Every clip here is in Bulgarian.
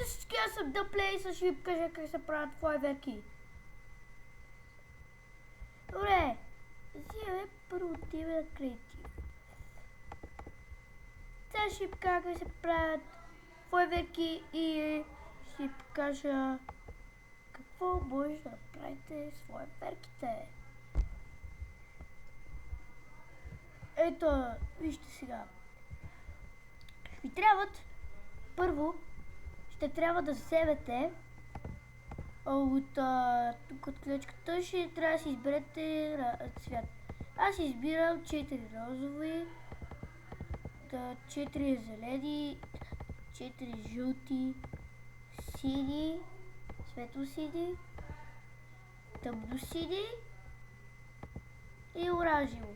Здравейте всички, аз съм Дъплей и ще ви кажа как се правят флайверки. Добре, взимаме първо отиваме на креатив. Сега ще ви покажа как се правят флайверки и ще ви покажа какво може да направите с флайверките. Ето, вижте сега. Ви трябват първо ще трябва да вземете от тук от клечката, ще трябва да си изберете цвят. Аз избирам 4 розови, 4 зелени, 4 жълти, сини, светло сини, тъмно сини и оранжево.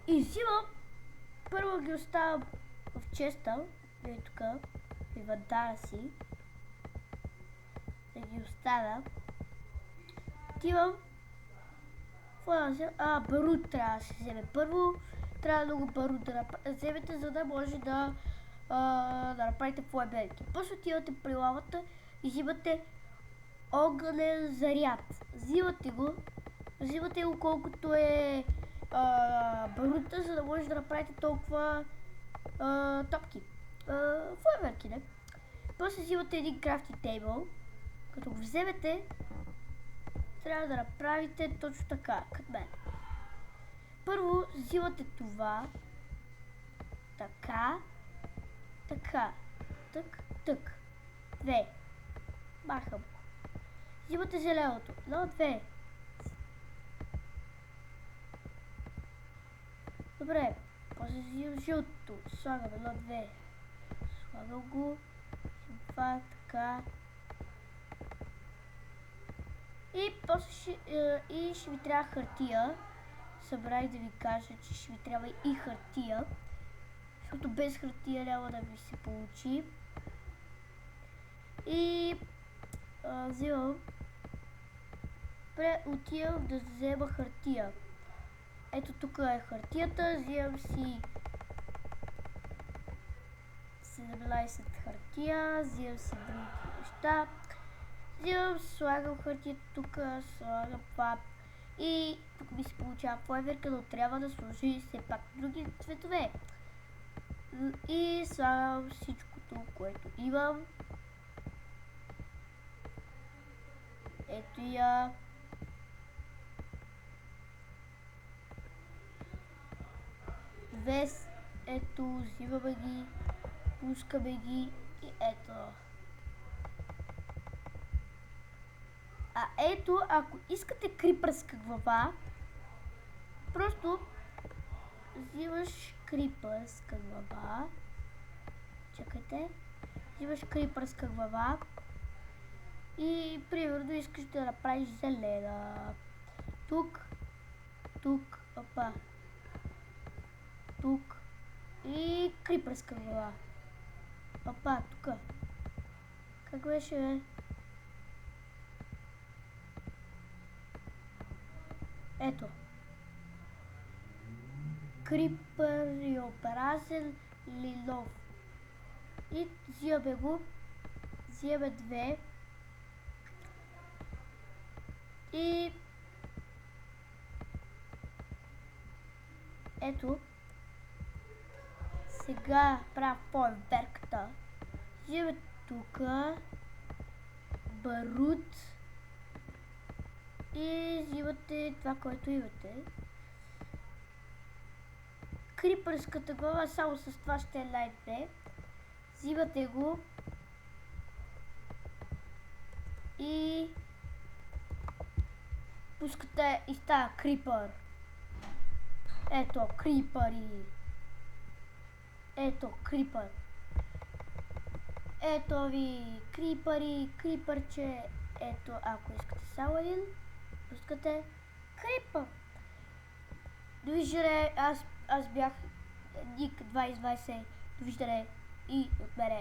И взимам, първо ги оставям в честа, тук, в инвентара си, да ги оставя. Отивам, барут трябва да се вземе. Първо трябва много барут да вземете, за да може да направите флайверки. После отивате при лавата и взимате огнен заряд. Взимате го колкото е барута, за да може да направите толкова топки. Флайверки, не? После взимате един крафти тейбъл. Като го вземете, трябва да направите точно така, като мен. Първо взимате това. Така. Така. Тък. 2. Махам. Взимате зеленото. 1, 2. Добре. После взимам жълтото. Слагам 1, 2. Слагам го. Това, така. И после ще ви трябва хартия. Събрах да ви кажа, че ще ви трябва и хартия. Защото без хартия няма да ви се получи. И взимам. Отивам да взема хартия. Ето тук е хартията. Взимам си 17 хартия. Взимам си други неща. Слагам хартията тук, слагам това и тук ми се получава флайверка, но трябва да сложи все пак други цветове. И слагам всичкото, което имам. Ето я. Вес, ето, взимаме ги, пускаме ги и ето. Ето, ако искате крипърска глава, просто взимаш крипърска глава. Чакайте. Взимаш крипърска глава и примерно искаш да направиш зелена. Тук, опа. Тук и крипърска глава. Опа, тук. Как беше, бе? Ето. Крипъриобразен лилов. И взимаме го. Взимаме 2. И ето. Сега правя флайверката. Взимаме тук барут. И взимате това, което имате. Крипърската глава само с това ще е най-2. Взимате го. И пускате и става крипър. Ето, крипъри. Ето, крипър. Ето ви крипъри, крипърче. Ето, ако искате само един, пускате крипър. Довиждане, аз бях Ник 2020. Довиждане и от мене.